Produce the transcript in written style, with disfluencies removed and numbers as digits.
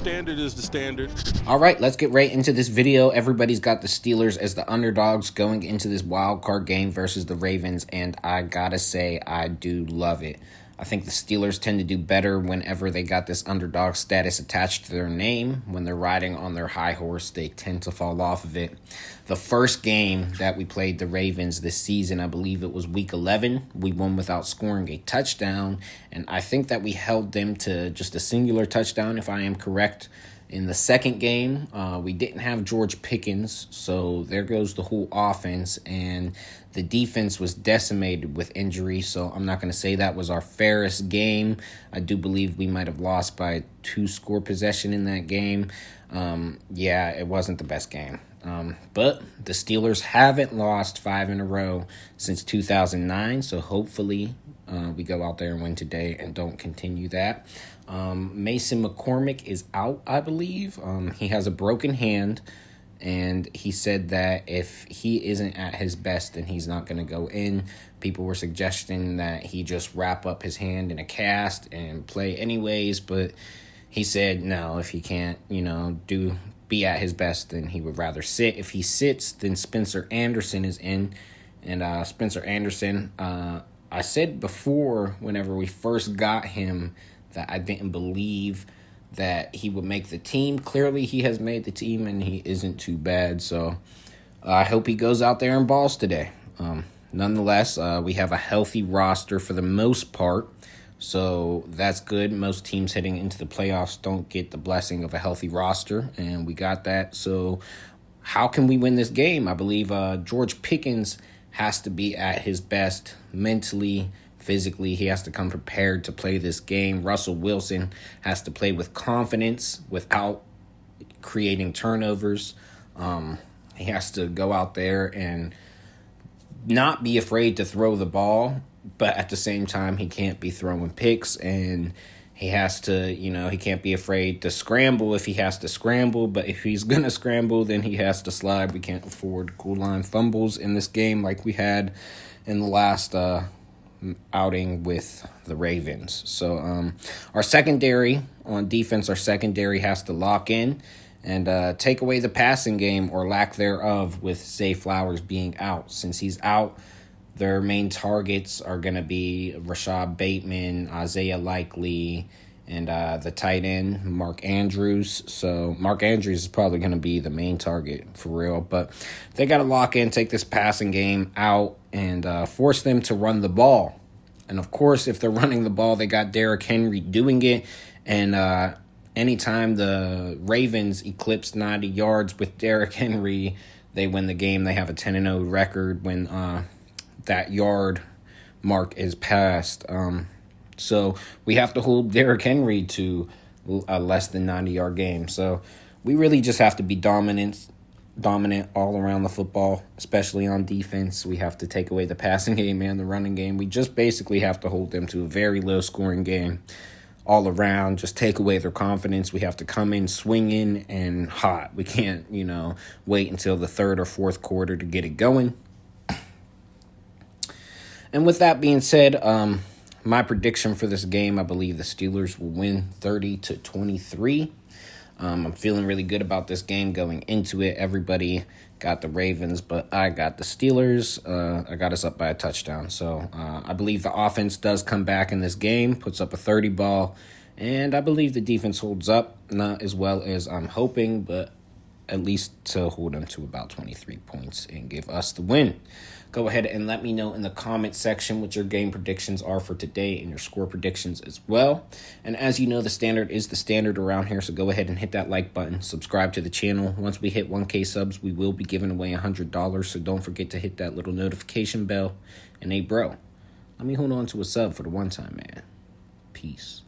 standard is the standard. All right, let's get right into this video. Everybody's got the Steelers as the underdogs going into this wild card game versus the Ravens, and I gotta say, I do love it. I think the Steelers tend to do better whenever they got this underdog status attached to their name. When they're riding on their high horse, they tend to fall off of it. The first game that we played the Ravens this season, I believe it was week 11, we won without scoring a touchdown, and I think that we held them to just a singular touchdown, if I am correct. In the second game, we didn't have George Pickens, so there goes the whole offense, and the defense was decimated with injury, so I'm not going to say that was our fairest game. I do believe we might have lost by a 2-score possession in that game. Yeah, it wasn't the best game. But the Steelers haven't lost 5 in a row since 2009, so hopefully we go out there and win today and don't continue that. Mason McCormick is out, I believe. He has a broken hand, and he said that if he isn't at his best, then he's not going to go in. People were suggesting that he just wrap up his hand in a cast and play anyways, but he said no, if he can't, be at his best, then he would rather sit. If he sits, then Spencer Anderson is in, and Spencer Anderson, I said before whenever we first got him that I didn't believe that he would make the team. Clearly, he has made the team, and he isn't too bad. So I hope he goes out there and balls today. Nonetheless, we have a healthy roster for the most part, so that's good. Most teams heading into the playoffs don't get the blessing of a healthy roster, and we got that. So how can we win this game? I believe George Pickens has to be at his best mentally, physically. He has to come prepared to play this game. Russell Wilson has to play with confidence without creating turnovers. He has to go out there and not be afraid to throw the ball, but at the same time, he can't be throwing picks, and he has to, he can't be afraid to scramble if he has to scramble, but if he's going to scramble, then he has to slide. We can't afford goal line fumbles in this game like we had in the last outing with the Ravens. So our secondary on defense, our secondary has to lock in and take away the passing game or lack thereof with Zay Flowers being out. Since he's out, their main targets are going to be Rashad Bateman, Isaiah Likely, and the tight end, Mark Andrews. So Mark Andrews is probably going to be the main target for real. But they got to lock in, take this passing game out, and force them to run the ball. And, of course, if they're running the ball, they got Derrick Henry doing it. And anytime the Ravens eclipse 90 yards with Derrick Henry, they win the game. They have a 10-0 record when that yard mark is passed. So we have to hold Derrick Henry to a less than 90-yard game. So we really just have to be dominant all around the football, especially on defense. We have to take away the passing game and the running game. We just basically have to hold them to a very low-scoring game all around. Just take away their confidence. We have to come in swinging and hot. We can't, wait until the third or fourth quarter to get it going. And with that being said, my prediction for this game, I believe the Steelers will win 30-23. I'm feeling really good about this game going into it. Everybody got the Ravens, but I got the Steelers. I got us up by a touchdown. So I believe the offense does come back in this game, puts up a 30 ball, and I believe the defense holds up, not as well as I'm hoping, but at least to hold them to about 23 points and give us the win. Go ahead and let me know in the comment section what your game predictions are for today and your score predictions as well. And as you know, the standard is the standard around here, so go ahead and hit that like button, subscribe to the channel. Once we hit 1K subs, we will be giving away $100, so don't forget to hit that little notification bell. And hey, bro, let me hold on to a sub for the one time, man. Peace.